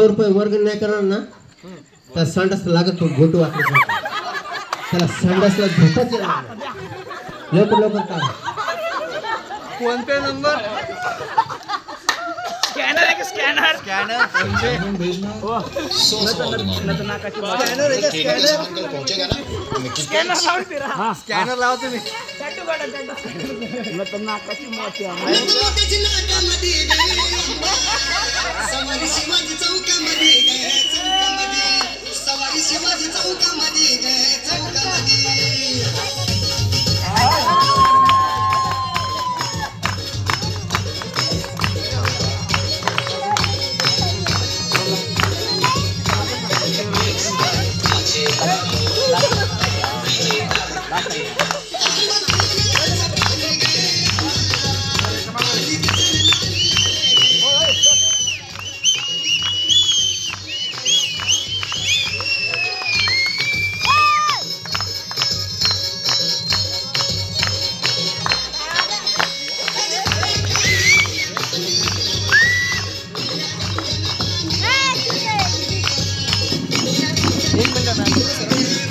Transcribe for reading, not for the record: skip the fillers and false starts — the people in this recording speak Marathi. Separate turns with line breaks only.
रुपये वर्ग नाही करणार ना तर संडास लागत तो गोटू वाटलं त्याला संडासला झोपच लवकर लवकर काढ
फोन पे नंबर स्कॅनर है स्कॅनर स्कॅनर फोन पे भेजना न नाकाची स्कॅनर है स्कॅनर
पहुंचेगा ना
स्कॅनर लाव तेरा हां स्कॅनर लाव तुम्ही चट्टू काढा चट्टू न नाकाची मोठी आहे
सवारी शिवाजी चौकामध्ये गे चौकामध्ये सवारी शिवाजी चौकामध्ये गे चौकामध्ये
एक मिनिट